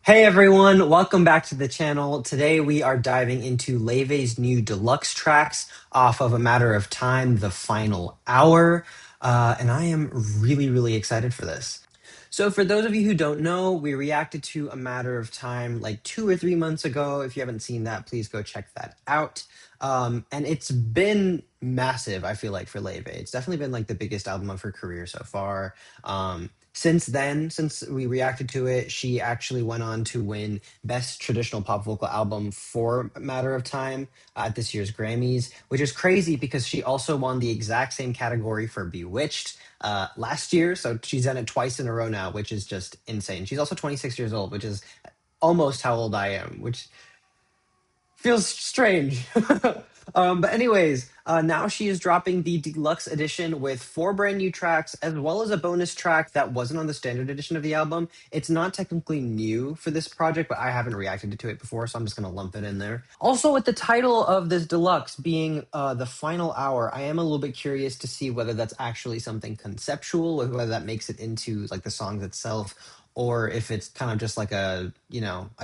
Hey everyone, welcome back to the channel. Today we are diving into Laufey's new deluxe tracks off of A Matter of Time, The Final Hour, and I am really excited for this. So for those of you who don't know, we reacted to A Matter of Time like 2 or 3 months ago. If you haven't seen that, please go check that out. And it's been massive, I feel like, for Laufey. It's definitely been like the biggest album of her career so far. Since then, since we reacted to it, she actually went on to win Best Traditional Pop Vocal Album for Matter of Time at this year's Grammys, which is crazy because she also won the exact same category for Bewitched last year. So she's done it twice in a row now, which is just insane. She's also 26 years old, which is almost how old I am, which feels strange. But anyways, now she is dropping the deluxe edition with 4 brand new tracks, as well as a bonus track that wasn't on the standard edition of the album. It's not technically new for this project, but I haven't reacted to it before, so I'm just gonna lump it in there. Also, with the title of this deluxe being The Final Hour, I am a little bit curious to see whether that's actually something conceptual, whether that makes it into like the songs itself, or if it's kind of just like a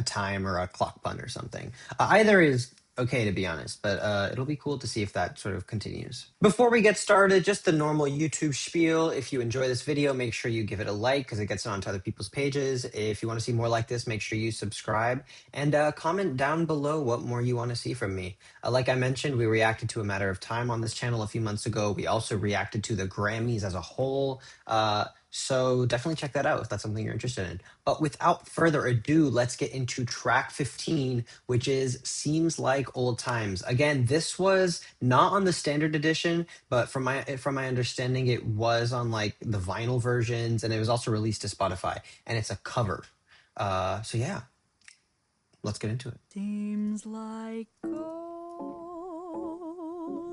time or a clock pun or something. Either is okay, to be honest, but it'll be cool to see if that sort of continues. Before we get started, just the normal YouTube spiel. If you enjoy this video, make sure you give it a like because it gets it onto other people's pages. If you want to see more like this, make sure you subscribe and comment down below what more you want to see from me. Like I mentioned, we reacted to A Matter of Time on this channel a few months ago. We also reacted to the Grammys as a whole. So definitely check that out if that's something you're interested in. But without further ado, let's get into track 15, which is Seems Like Old Times. Again, this was not on the standard edition, but from my understanding, it was on like the vinyl versions, and it was also released to Spotify, and it's a cover. So yeah, let's get into it. Seems like old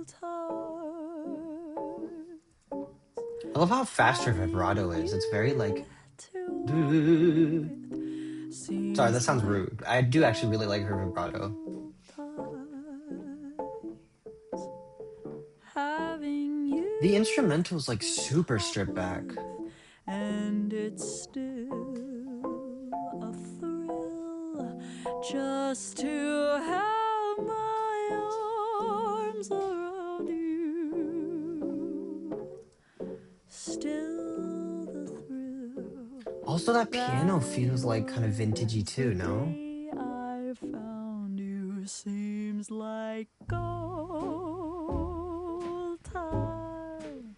times. I love how fast her vibrato is. It's very like. Sorry, that sounds rude. I do actually really like her vibrato. The instrumental's like super stripped back. And it's still a thrill just to have my arms around you. Still the thrill. Also, that piano feels like kind of vintagey too, no? I found you seems like old times.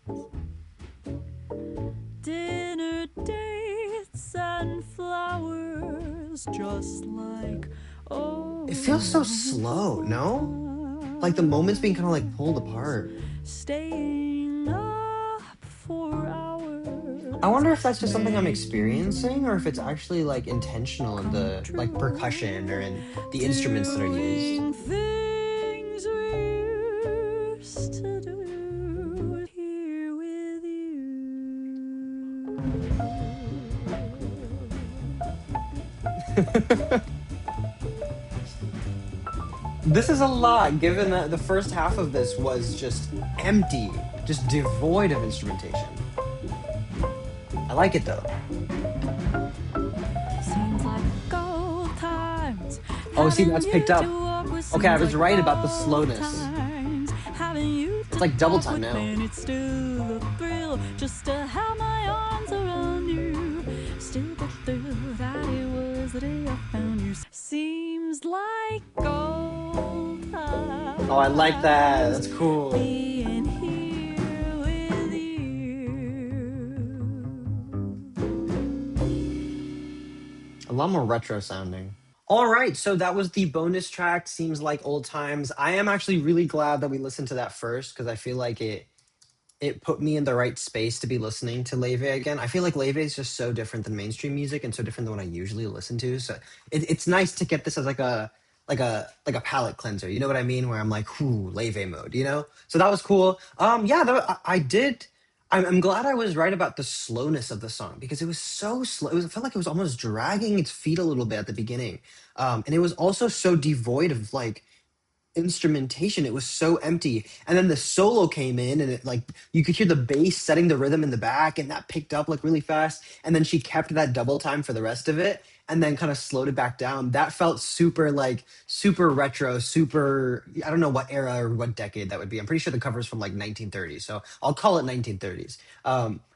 Dinner dates and flowers just like old. It feels so slow, no? Like the moments being kind of like pulled apart. Staying up for hours. I wonder if that's just something I'm experiencing or if it's actually like intentional in the like percussion or in the instruments that are used. Things we used to do here with you. This is a lot, given that the first half of this was just empty, just devoid of instrumentation. I like it though. Seems like old times. Oh, see, that's picked up. Okay, I was right about the slowness. It's like double time now. It's still a thrill just to have my arms around you. Still the thrill that it was the day I found you. Seems like old times. Oh, I like that. That's cool. Being here with you. A lot more retro sounding. All right, so that was the bonus track, Seems Like Old Times. I am actually really glad that we listened to that first because I feel like it put me in the right space to be listening to Laufey again. I feel like Laufey is just so different than mainstream music and so different than what I usually listen to. So it's nice to get this as like a palate cleanser. You know what I mean? Where I'm like, "Ooh, Laufey mode," you know? So that was cool. Yeah, I did. I'm glad I was right about the slowness of the song because it was so slow. It felt like it was almost dragging its feet a little bit at the beginning. And it was also so devoid of like instrumentation. It was so empty. And then the solo came in and it like you could hear the bass setting the rhythm in the back and that picked up like really fast. And then she kept that double time for the rest of it. and then kind of slowed it back down. That felt super like super retro, super, I don't know what era or what decade that would be. I'm pretty sure the cover is from like 1930s, so I'll call it 1930s.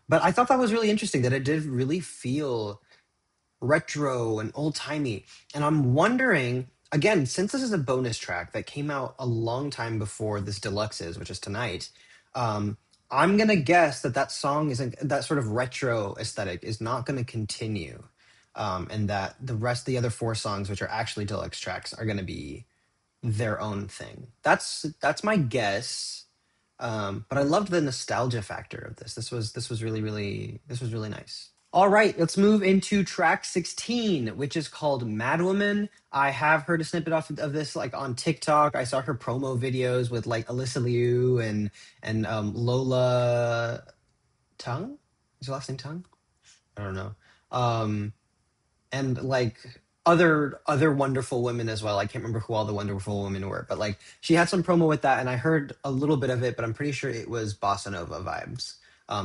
But I thought that was really interesting that it did really feel retro and old timey. And I'm wondering, again, since this is a bonus track that came out a long time before this deluxe is, which is tonight, um, I'm gonna guess that that song isn't, that sort of retro aesthetic is not gonna continue, and that the rest, the other four songs, which are actually deluxe tracks, are gonna be their own thing. That's my guess. But I loved the nostalgia factor of this. This was really nice. All right, let's move into track 16, which is called Madwoman. I have heard a snippet off of this like on TikTok. I saw her promo videos with like Alyssa Liu and Lola Tongue. Is her last name Tongue? I don't know. Um, and like other wonderful women as well. I can't remember who all the wonderful women were, but like she had some promo with that, and I heard a little bit of it, but I'm pretty sure it was bossa nova vibes.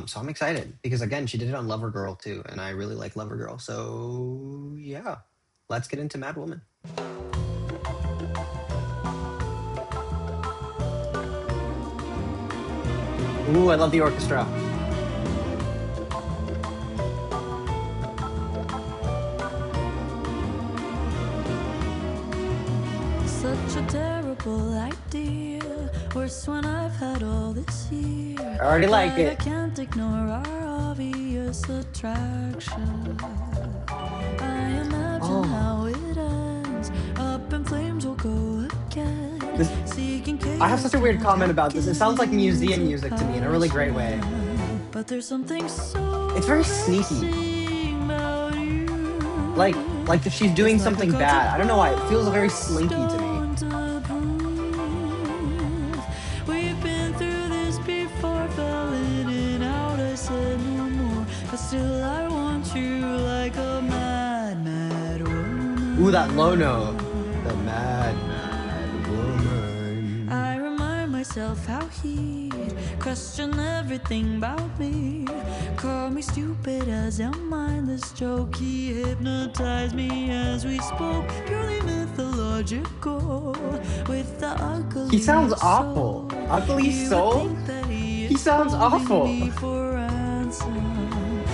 So I'm excited because again, she did it on Lover Girl too, and I really like Lover Girl. So yeah, let's get into Mad Woman. Ooh, I love the orchestra. Such a terrible idea. Worse when I've had all this year. I already like But I it. can't ignore our obvious attraction. I imagine how Oh, it ends. Up in flames we'll go again. this, Seeking I have such chaos a weird and comment about this. It sounds like museum darkens music to me in a really great way. passion. But there's something It's so very sneaky. vexing about you. Like if she's doing It's like the something gods bad. I don't know why. It feels very above slinky to me. stone to prove. We've been through this before, fell in and out. I said no more, but still I want you like a mad, mad Ooh, that low woman. note. The mad woman. I remind myself how he'd question everything about me. Call me stupid as a mindless joke. He hypnotized me as we spoke, purely mythological. With the He sounds ugly awful. soul, Ugly you would soul? think that he He is sounds holding awful. me for ransom.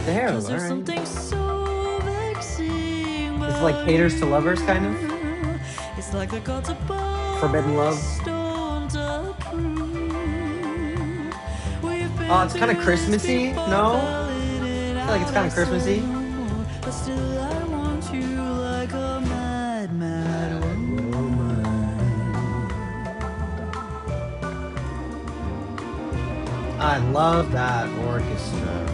Damn, Cause there's alright. something so vexing It's like about haters to lovers, kind of. you. It's like the gods above Forbidden love. stone to prove. We've Oh, been it's kind of through this Christmassy, before, no? fell in and I feel like it's out. kind I of said Christmassy. no more, but still I want you like a mad, mad Mad woman. I love that orchestra.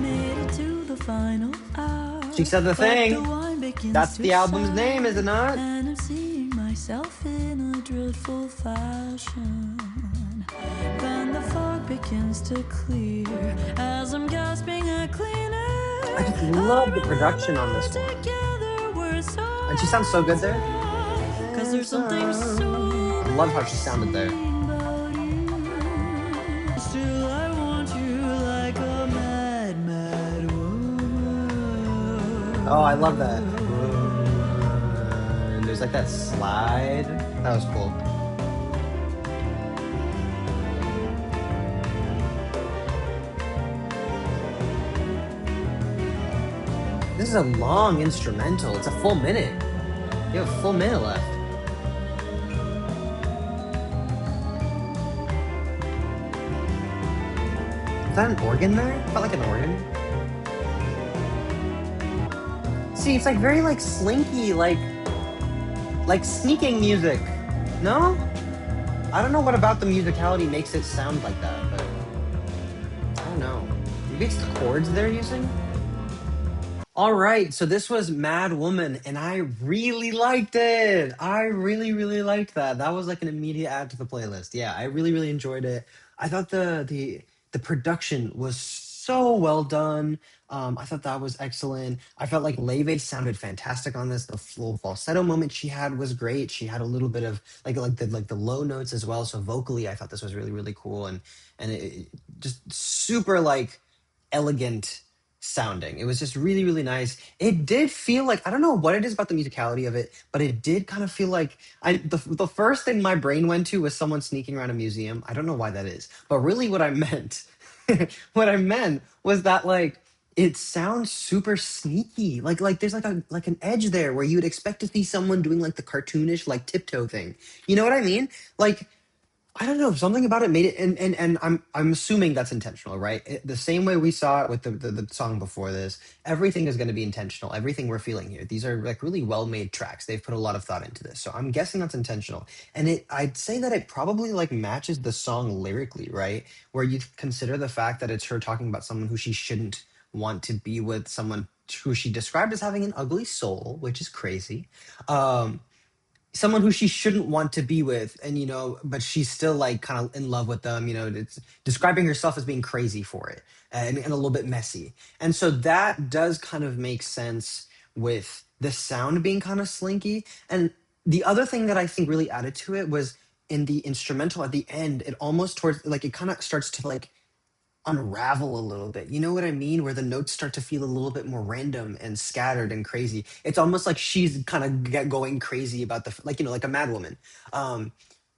made it to the final hour, She said the but the thing. wine begins That's to the album's sour, name, is it not? and I'm seeing myself in a dreadful fashion. Then the fog begins to clear as I'm gasping at clean air. I just I love the production on remember this one. together we're so And she sounds so good there. handsome. Cause there's something so I love how she sounded there. vexing about you. Still I want you like a mad, mad woman. Oh, I love that. And there's like that slide. That was cool. This is a long instrumental. It's a full minute. You have a full minute left. Is that an organ there? It felt like an organ. See, it's like very like slinky, like sneaking music. No? I don't know what about the musicality makes it sound like that, but I don't know. Maybe it's the chords they're using? All right, so this was Mad Woman, and I really liked it. I really liked that. That was like an immediate add to the playlist. Yeah, I really enjoyed it. I thought the production was so well done. I thought that was excellent. I felt like Laufey sounded fantastic on this. The full falsetto moment she had was great. She had a little bit of like the low notes as well. So vocally, I thought this was really cool, and it just super like elegant sounding. It was just really, really nice. It did feel like, I don't know what it is about the musicality of it, but it did kind of feel like the first thing my brain went to was someone sneaking around a museum. I don't know why that is, but really what I meant, what I meant was that like it sounds super sneaky. Like there's like an edge there where you would expect to see someone doing like the cartoonish like tiptoe thing. You know what I mean? Like I don't know. Something about it made it, and I'm assuming that's intentional, right? The same way we saw it with the song before this, everything is going to be intentional. Everything we're feeling here, these are like really well made tracks. They've put a lot of thought into this, so I'm guessing that's intentional. And I'd say that it probably like matches the song lyrically, right? Where you consider the fact that it's her talking about someone who she shouldn't want to be with, someone who she described as having an ugly soul, which is crazy. Um, Someone who she shouldn't want to be with, and but she's still like kind of in love with them. It's describing herself as being crazy for it, and a little bit messy. And so that does kind of make sense with the sound being kind of slinky. And the other thing that I think really added to it was in the instrumental at the end, it almost towards like it kind of starts to like unravel a little bit. You know what I mean? Where the notes start to feel a little bit more random and scattered and crazy. It's almost like she's kind of going crazy about like like a madwoman. Um,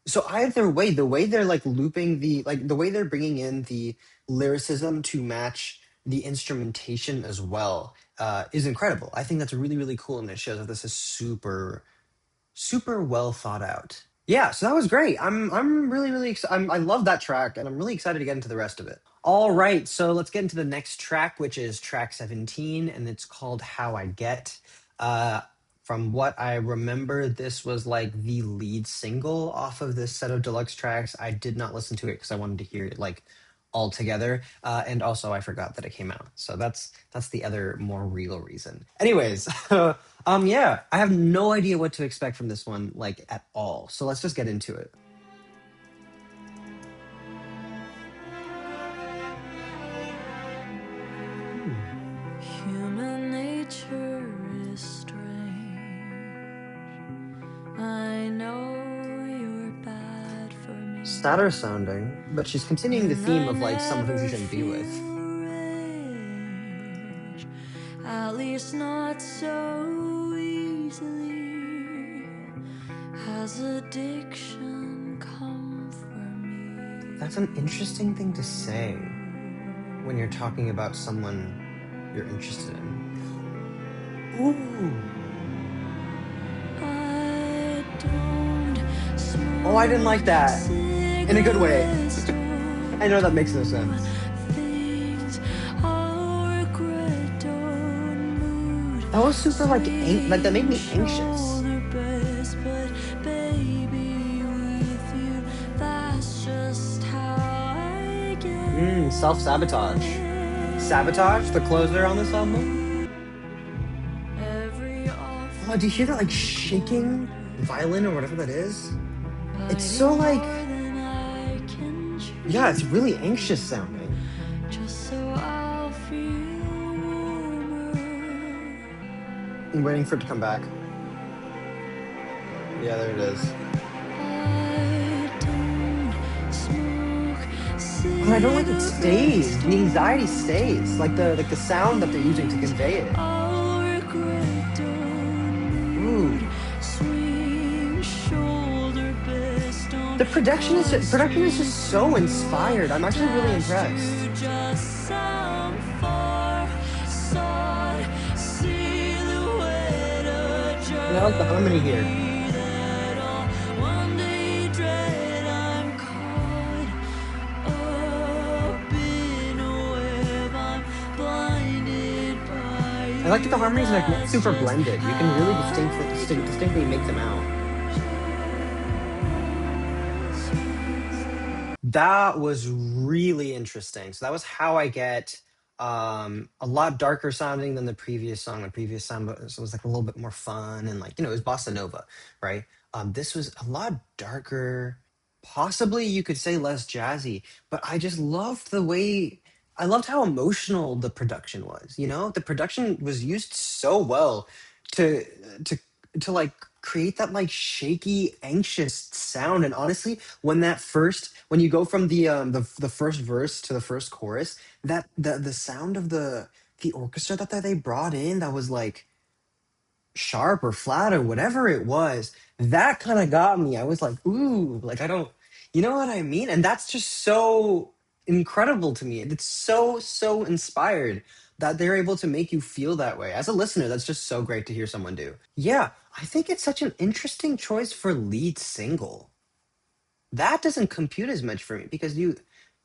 so either way, the way they're like looping the way they're bringing in the lyricism to match the instrumentation as well is incredible. I think that's really really cool, and it shows that this is super well thought out. Yeah, so that was great. I'm really really I love that track, and I'm really excited to get into the rest of it. All right, so let's get into the next track, which is track 17, and it's called How I Get. Uh, from what I remember, this was like the lead single off of this set of deluxe tracks. I did not listen to it because I wanted to hear it like all together, and also I forgot that it came out. So that's the other more real reason. Anyways, yeah, I have no idea what to expect from this one, like at all. So let's just get into it. Human nature is strange. I know you're bad for me, Sadder sounding, but she's continuing the and theme I of like someone who she never shouldn't be feel with. rage, at least not so easily. Has addiction come for me? That's an interesting thing to say when you're talking about someone you're interested in. Ooh. I don't Oh, I didn't smoke like that. In a good way. cigarettes, I know that makes no don't sense. think I'll regret, don't mood That was super like that made me anxious. shoulder best, but baby, with you, that's just how I Self-sabotage. get. Sabotage, the closer on this album. Every Oh, do you hear offer that like you shaking violin or whatever that is? It's so fighting like, more than I can yeah, it's really chew, anxious sounding. just so I'll feel warmer. I'm waiting for it to come back. Yeah, there it is. I don't smoke And I don't like it cigarettes, stays. The anxiety stays. don't Like the sound that they're using to think convey it. I'll regret, don't mood Ooh. swing shoulder best, don't cause Production is just me so to inspired. I'm actually really dash impressed. to just some far side silhouette, a And I like the harmony here. journey that I'll one day dread. I'm caught up in a web, I'm blinded by I like that the you, harmonies are like not that's super just blended. You can really how I distinctly make them out. That was really interesting. So that was How I Get, a lot darker sounding than the previous song. The previous song was like a little bit more fun and like, it was bossa nova, right? This was a lot darker, possibly you could say less jazzy, but I just loved I loved how emotional the production was, The production was used so well to to to like create that like shaky, anxious sound. And honestly, when you go from the first verse to the first chorus, that the sound of the orchestra that they brought in that was like sharp or flat or whatever it was, that kind of got me. I was like, ooh, like I don't, you know what I mean? And that's just so incredible to me. It's so inspired that they're able to make you feel that way. As a listener, that's just so great to hear someone do. Yeah, I think it's such an interesting choice for lead single. That doesn't compute as much for me because you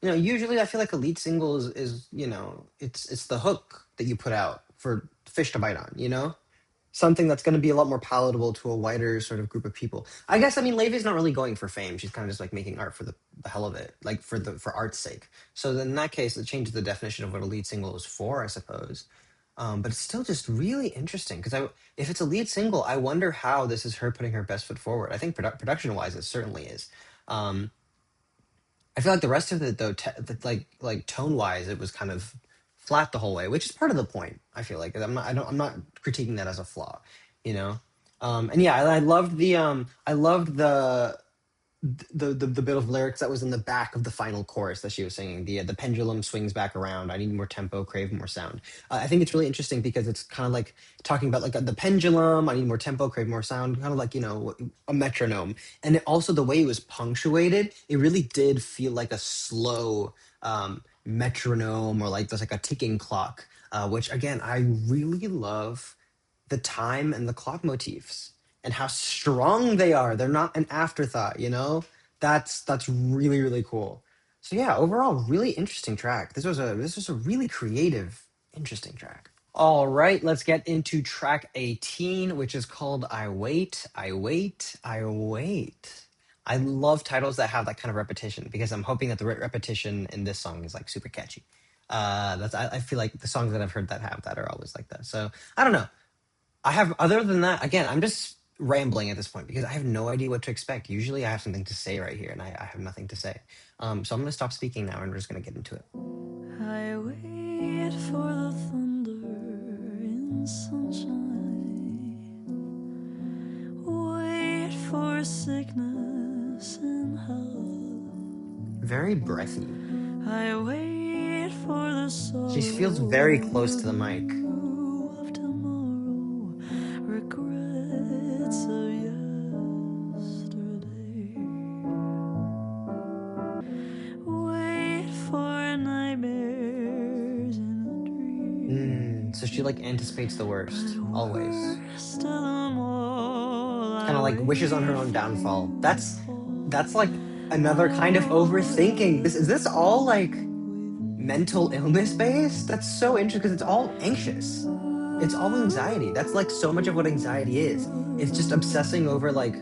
know, usually I feel like a lead single is you know, it's the hook that you put out for fish to bite on, you know? Something that's going to be a lot more palatable to a wider sort of group of people. I guess I mean Laufey's not really going for fame. She's kind of just like making art for the hell of it, like for art's sake. So then in that case, it changes the definition of what a lead single is for, I suppose. But it's still just really interesting because if it's a lead single, I wonder how this is her putting her best foot forward. I think production wise, it certainly is. Um, I feel like the rest of it though, like tone wise, it was kind of flat the whole way, which is part of the point. I feel like I'm not critiquing that as a flaw, you know. And yeah, I loved the bit of lyrics that was in the back of the final chorus that she was singing. The pendulum swings back around. I need more tempo, crave more sound. I think it's really interesting because it's kind of like talking about like the pendulum. I need more tempo, crave more sound. Kind of like, you know, a metronome. And also the way it was punctuated, it really did feel like a slow metronome or like there's like a ticking clock. Which again, I really love the time and the clock motifs and how strong they are. They're not an afterthought, you know? That's really, really cool. So yeah, overall, really interesting track. This was a really creative, interesting track. All right, let's get into track 18, which is called I Wait, I Wait, I Wait. I love titles that have that kind of repetition because I'm hoping that the repetition in this song is like super catchy. I feel like the songs that I've heard that have that are always like that. So I don't know. I have, other than that, again, I'm just rambling at this point because I have no idea what to expect. Usually I have something to say right here and I have nothing to say. So I'm going to stop speaking now and we're just going to get into it. I wait for the thunder in sunshine. Wait for sickness in health. Very breathy. I wait for the She sorrow feels very close to the mic. of tomorrow, regrets of yesterday. Wait for nightmares in a dream. So she like anticipates the worst, always. Worst of them all, Kind I of like wishes on her wait own for downfall. you to That's fall. like another kind of overthinking. This all like mental illness based? That's so interesting because it's all anxious. It's all anxiety. That's like so much of what anxiety is. It's just obsessing over like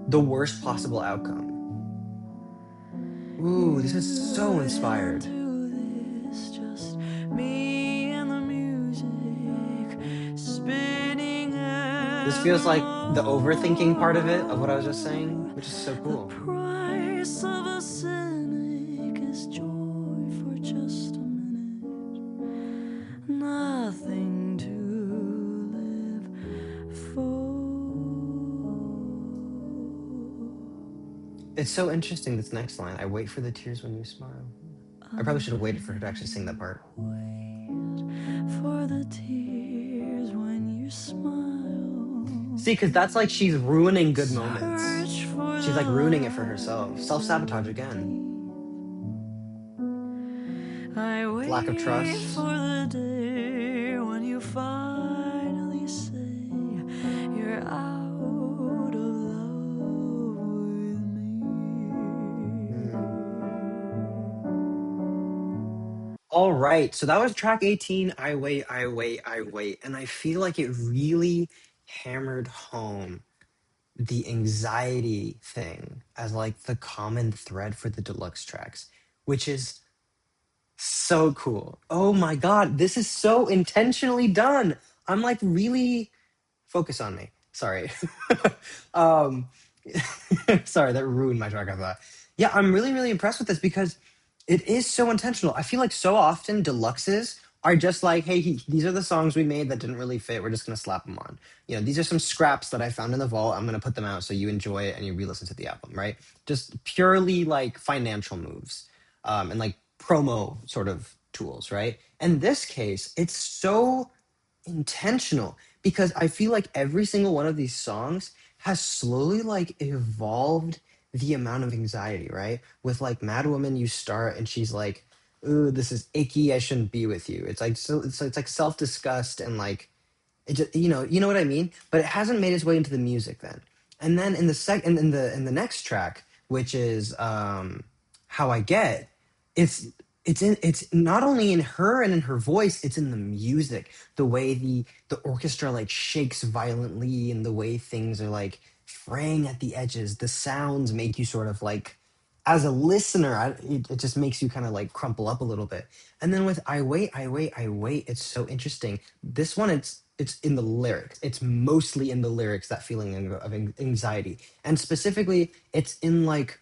the worst possible outcome. Ooh, this is so inspired. This just me and the music spinning This feels like the overthinking part of it, of what I was just saying, out. which is so The cool. price of a cynic is joy for just a minute. Nothing to live for. It's so interesting, this next line. I wait for the tears when you smile. I probably should have waited for her to actually sing that part. Wait for the tears when you smile. See, because that's like she's ruining good moments. Search for She's like the ruining it for herself. Self-sabotage again. I Lack of wait trust. for the day when you finally say you're out of love with me. All right, so that was track 18. I wait, I wait, I wait. And I feel like it really hammered home the anxiety thing as like the common thread for the deluxe tracks, which is so cool. Oh my God, this is so intentionally done. I'm like really focus on me. Sorry. um, sorry, that ruined my track of thought. Yeah, I'm really, really impressed with this because it is so intentional. I feel like so often deluxes are just like, hey, these are the songs we made that didn't really fit. We're just gonna slap them on. You know, these are some scraps that I found in the vault. I'm gonna put them out so you enjoy it and you re-listen to the album, right? Just purely like financial moves, and like promo sort of tools, right? In this case, it's so intentional because I feel like every single one of these songs has slowly like evolved the amount of anxiety, right? With like Madwoman, you start and she's like, "Ooh, this is icky. I shouldn't be with you." It's like so it's like self disgust and like it just, you know what I mean? But it hasn't made its way into the music then. And then in the second in the next track, which is How I Get, it's it's not only in her and in her voice, it's in the music. The way the orchestra like shakes violently and the way things are like fraying at the edges. The sounds make you sort of like as a listener, it just makes you kind of like crumple up a little bit. And then with I Wait, I Wait, I Wait, it's so interesting. This one, it's in the lyrics. It's mostly in the lyrics, that feeling of anxiety. And specifically, it's in like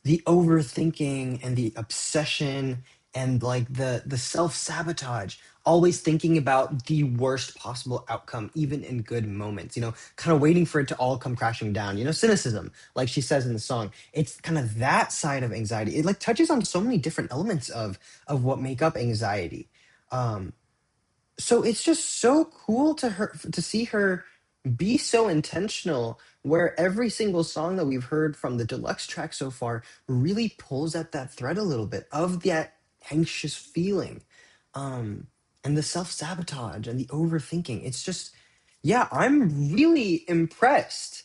the overthinking and the obsession and like the self-sabotage, always thinking about the worst possible outcome even in good moments, kind of waiting for it to all come crashing down, cynicism, like she says in the song. It's kind of that side of anxiety. It like touches on so many different elements of what make up anxiety. um so it's just so cool to see her be so intentional, where every single song that we've heard from the deluxe track so far really pulls at that thread a little bit of that anxious feeling, um and the self-sabotage and the overthinking. It's just, yeah, I'm really impressed.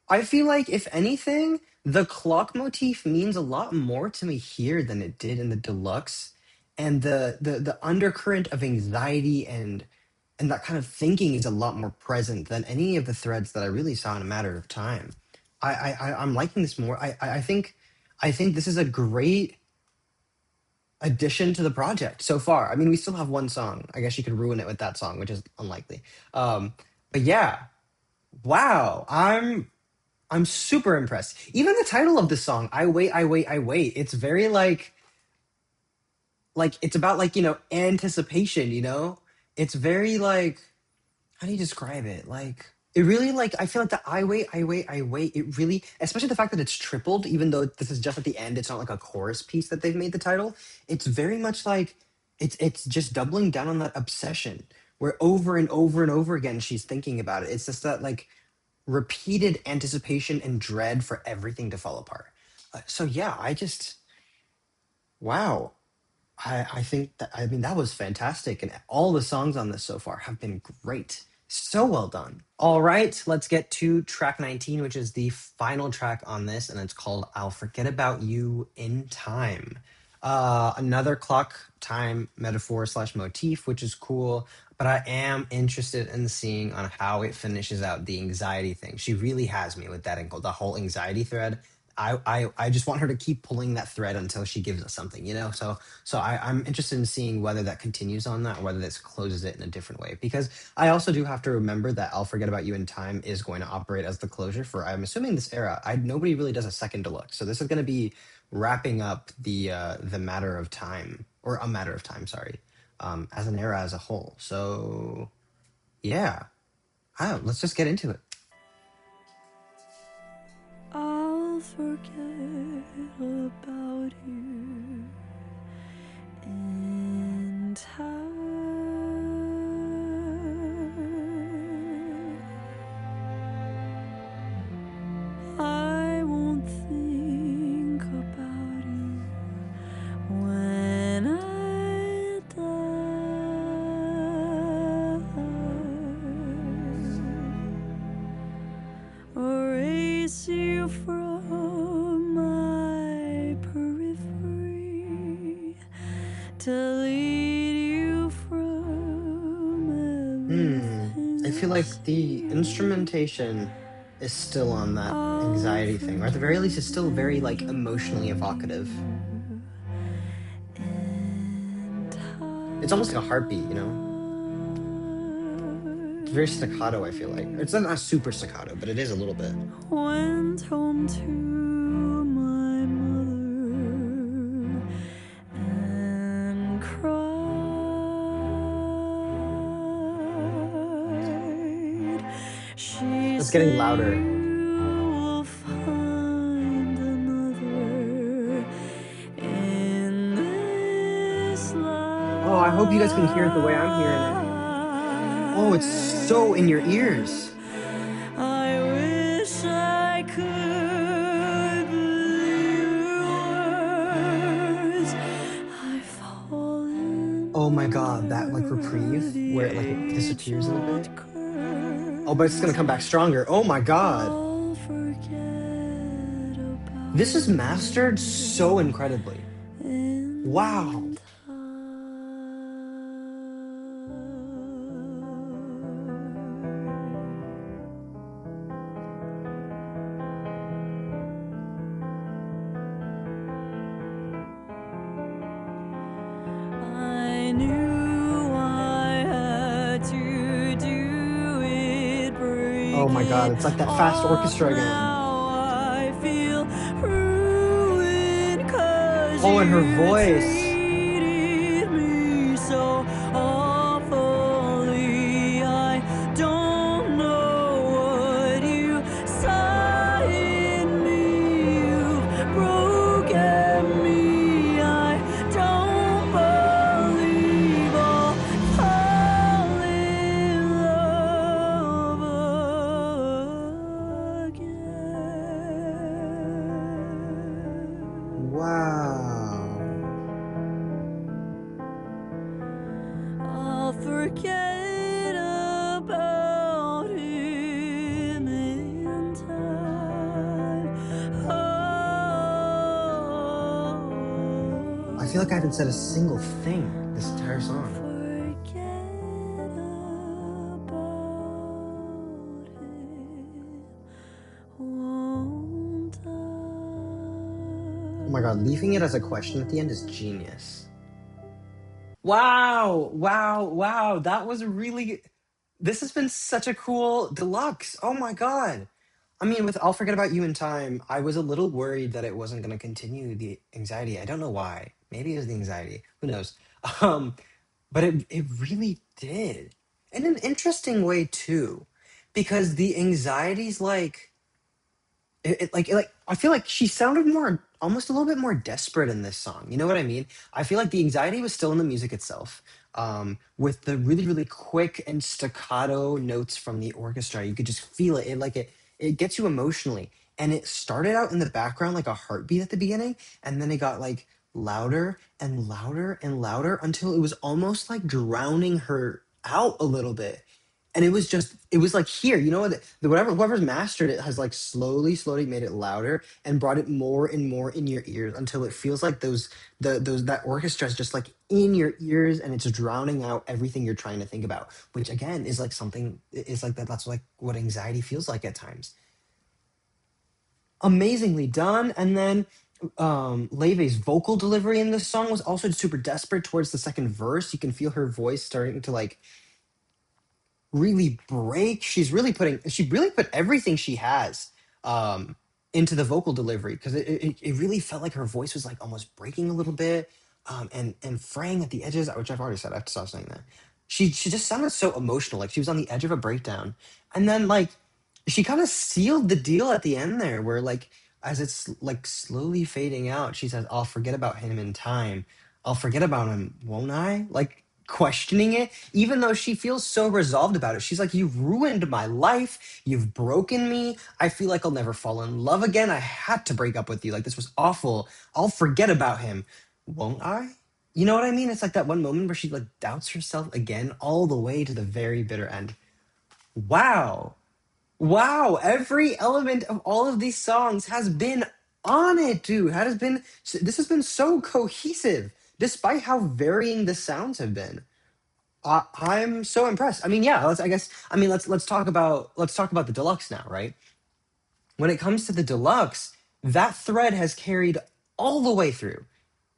I feel like, if anything, the clock motif means a lot more to me here than it did in the deluxe, and the undercurrent of anxiety and that kind of thinking is a lot more present than any of the threads that I really saw in a matter of time. I'm liking this more. I think this is a great addition to the project so far. I mean, we still have one song. I guess you could ruin it with that song, which is unlikely. Um, but yeah, wow, I'm super impressed. Even the title of the song, I Wait, I Wait, I Wait, it's very like it's about like, anticipation, It's very like, how do you describe it? Like, it really, like, I feel like the I Wait, I Wait, I Wait, it really, especially the fact that it's tripled, even though this is just at the end, it's not like a chorus piece that they've made the title. It's very much like it's just doubling down on that obsession, where over and over and over again she's thinking about it. It's just that like repeated anticipation and dread for everything to fall apart. So yeah, wow. I think that, I mean, that was fantastic, and all the songs on this so far have been great. So well done. All right, let's get to track 19, which is the final track on this, and it's called "I'll Forget About You in Time." Another clock time metaphor slash motif, which is cool, but I am interested in seeing on how it finishes out the anxiety thing. She really has me with that the whole anxiety thread. I just want her to keep pulling that thread until she gives us something, I'm interested in seeing whether that continues on that, or whether this closes it in a different way. Because I also do have to remember that "I'll Forget About You in Time" is going to operate as the closure for, I'm assuming, this era. Nobody really does a second deluxe, so this is going to be wrapping up the matter of time, or a matter of time, sorry, as an era as a whole. So yeah, let's just get into it. I'll forget about you in time. I won't think about you when I die. Erase you from my periphery to lead you from I feel like the everything. instrumentation is still on that I'll anxiety thing, or at the very least, it's still very forget like emotionally about evocative. you in It's almost like a heartbeat. It's very staccato, I feel like. It's not super staccato, but it is a little bit. went home to my mother and cried. She It's getting said louder. you will find another in this hope you guys can hear it the way I'm hearing it. Oh, it's so in your ears. I wish I could believe words. I've fallen Oh my God, that like under reprieve the where it like it age disappears a little old bit. Oh, but it's gonna come back curse. stronger. Oh my God. I'll forget This is about mastered it so incredibly. in Wow. I knew I had to do it, Oh break my God, it it's like that fast off. orchestra again. Now I feel ruined 'cause Oh, and her you voice. treated me so awfully. I don't know what you saw in me. You've broken me. I don't believe I'll fall in love again. Wow. I'll forget about him in time. I feel like I haven't said a single Oh, thing this entire I'll song. forget about him, won't Oh my God, leaving it as a question at the end is genius. Wow, wow, wow. That was really. This has been such a cool deluxe. Oh my God. I mean, with I'll Forget About You in Time, I was a little worried that it wasn't going to continue the anxiety. I don't know why. Maybe it was the anxiety. Who knows? Um, but it really did. In an interesting way, too, because the anxiety's like like I feel like she sounded more almost a little bit more desperate in this song. You know what I mean? I feel like the anxiety was still in the music itself. With the really, really quick and staccato notes from the orchestra, you could just feel it. It gets you emotionally. And it started out in the background like a heartbeat at the beginning, and then it got like louder and louder and louder until it was almost like drowning her out a little bit. And it was like here, you know what, whatever whoever's mastered it has like slowly made it louder and brought it more and more in your ears until it feels like those that orchestra is just like in your ears and it's drowning out everything you're trying to think about, which again is like something is like that's like what anxiety feels like at times. Amazingly done. And then Laufey's vocal delivery in this song was also super desperate towards the second verse. You can feel her voice starting to like really break. She really put everything she has um into the vocal delivery because it really felt like her voice was like almost breaking a little bit and fraying at the edges, which I've already said. I have to stop saying that. She just sounded so emotional, like she was on the edge of a breakdown. And then like she kind of sealed the deal at the end there where like as it's like slowly fading out, she says, I'll forget about him in time. I'll forget about him, won't I? Like questioning it, even though she feels so resolved about it. She's like, you've ruined my life. You've broken me. I feel like I'll never fall in love again. I had to break up with you. Like, this was awful. I'll forget about him. Won't I? You know what I mean? It's like that one moment where she like doubts herself again, all the way to the very bitter end. Wow. Wow. Every element of all of these songs has been on it, dude. This has been so cohesive, despite how varying the sounds have been. I'm so impressed. I mean, yeah, let's I guess I mean let's talk about the deluxe now, right? When it comes to the deluxe, that thread has carried all the way through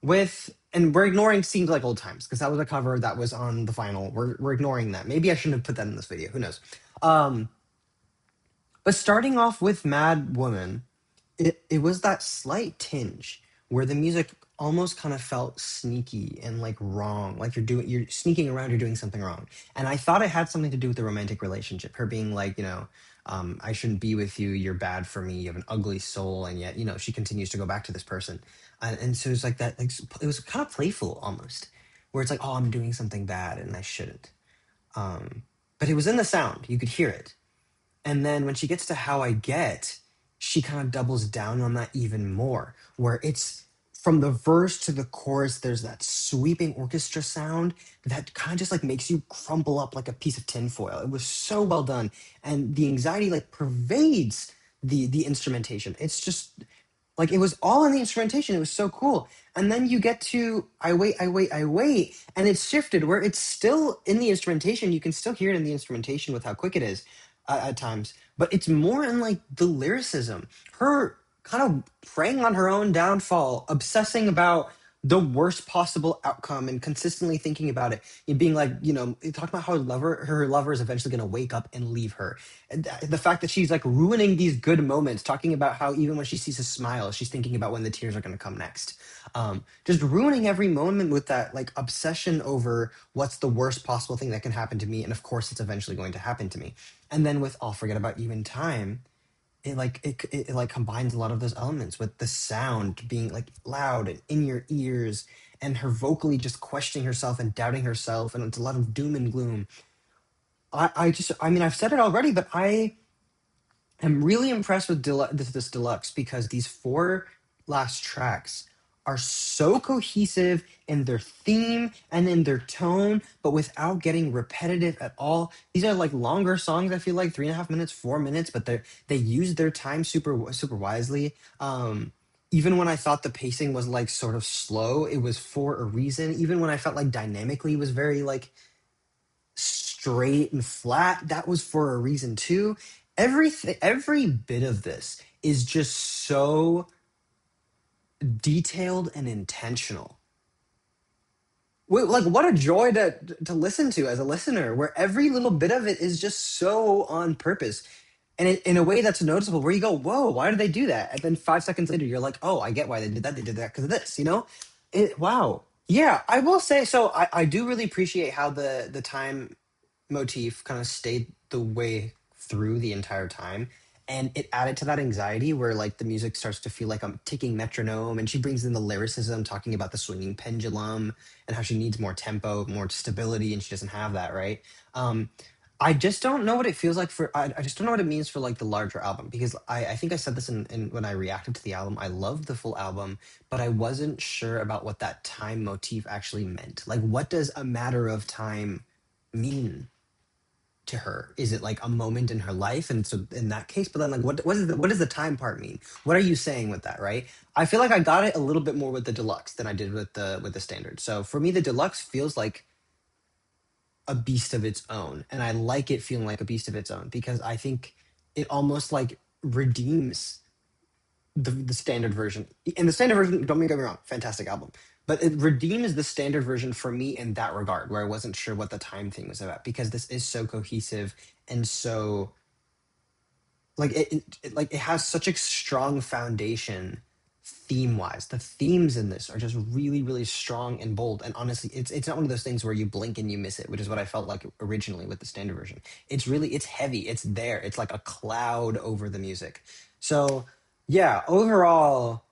with and we're ignoring Seems Like Old Times because that was a cover that was on the final. We're ignoring that. Maybe I shouldn't have put that in this video. Who knows? Um, but starting off with Madwoman, it was that slight tinge where the music almost kind of felt sneaky and like wrong, like you're sneaking around, you're doing something wrong. And I thought it had something to do with the romantic relationship, her being like, I shouldn't be with you, you're bad for me, you have an ugly soul, and yet she continues to go back to this person. And so it was like that, like it was kind of playful almost. where it's like, oh, I'm doing something bad and I shouldn't. Um, but it was in the sound. You could hear it. And then when she gets to How I Get, she kind of doubles down on that even more, where it's from the verse to the chorus, there's that sweeping orchestra sound that kind of just like makes you crumple up like a piece of tinfoil. It was so well done. And the anxiety like pervades the instrumentation. It's just like it was all in the instrumentation. It was so cool. And then you get to I wait, I wait, I wait, and it's shifted where it's still in the instrumentation. You can still hear it in the instrumentation with how quick it is at times, but it's more in like the lyricism. Her kind of preying on her own downfall, obsessing about the worst possible outcome and consistently thinking about it and being like, talking about how her lover is eventually going to wake up and leave her, and the fact that she's like ruining these good moments, talking about how even when she sees a smile, she's thinking about when the tears are going to come next. Just ruining every moment with that like obsession over what's the worst possible thing that can happen to me, and of course it's eventually going to happen to me. And then with I'll Forget About You in Time, it like combines a lot of those elements with the sound being like loud and in your ears, and her vocally just questioning herself and doubting herself, and it's a lot of doom and gloom. I mean, I've said it already, but I'm really impressed with this deluxe because these four last tracks are so cohesive in their theme and in their tone, but without getting repetitive at all. These are like longer songs. I feel like 3.5 minutes, 4 minutes, but they use their time super wisely. Even when I thought the pacing was like sort of slow, it was for a reason. Even when I felt like dynamically was very like straight and flat, that was for a reason too. Every bit of this is just so detailed and intentional. Like what a joy to listen to as a listener, where every little bit of it is just so on purpose, and in a way that's noticeable. Where you go, whoa, why did they do that? And then 5 seconds later, you're like, oh, I get why they did that. They did that because of this. Wow. Yeah, I will say so. I do really appreciate how the time motif kind of stayed the way through the entire time, and it added to that anxiety where like the music starts to feel like a ticking metronome, and she brings in the lyricism talking about the swinging pendulum and how she needs more tempo, more stability, and she doesn't have that, right? I just don't know what it feels like I just don't know what it means for like the larger album, because I think I said this in when I reacted to the album. I loved the full album, but I wasn't sure about what that time motif actually meant. Like, what does a matter of time mean to her? Is it like a moment in her life? And so in that case, but then like what does the time part mean? What are you saying with that, right? I feel like I got it a little bit more with the deluxe than I did with the standard. So for me, the deluxe feels like a beast of its own. And I like it feeling like a beast of its own because I think it almost like redeems the standard version. And the standard version, don't get me wrong, fantastic album. But it redeems the standard version for me in that regard, where I wasn't sure what the time thing was about, because this is so cohesive and so like it has such a strong foundation theme wise. The themes in this are just really, really strong and bold. And honestly, it's not one of those things where you blink and you miss it, which is what I felt like originally with the standard version. It's heavy, it's there, it's like a cloud over the music. So yeah, overall,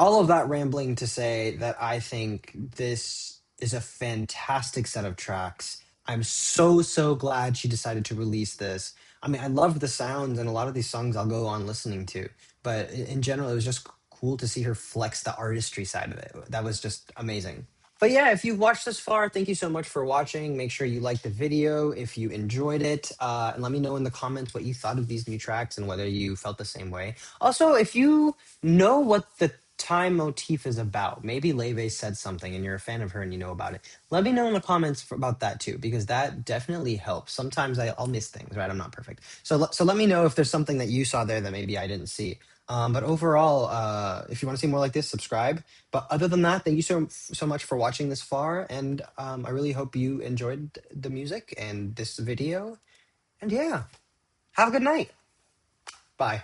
all of that rambling to say that I think this is a fantastic set of tracks. I'm so glad she decided to release this. I mean, I love the sounds, and a lot of these songs I'll go on listening to, but in general, it was just cool to see her flex the artistry side of it. That was just amazing. But yeah, if you've watched this far, thank you so much for watching. Make sure you like the video if you enjoyed it, and let me know in the comments what you thought of these new tracks and whether you felt the same way. Also, if you know what the time motif is about, maybe Laufey said something and you're a fan of her and you know about it, let me know in the comments about that too, because that definitely helps. Sometimes I'll miss things, right? I'm not perfect. So let me know if there's something that you saw there that maybe I didn't see. But overall, if you want to see more like this, subscribe. But other than that, thank you so much for watching this far, and I really hope you enjoyed the music and this video. And yeah, have a good night. Bye.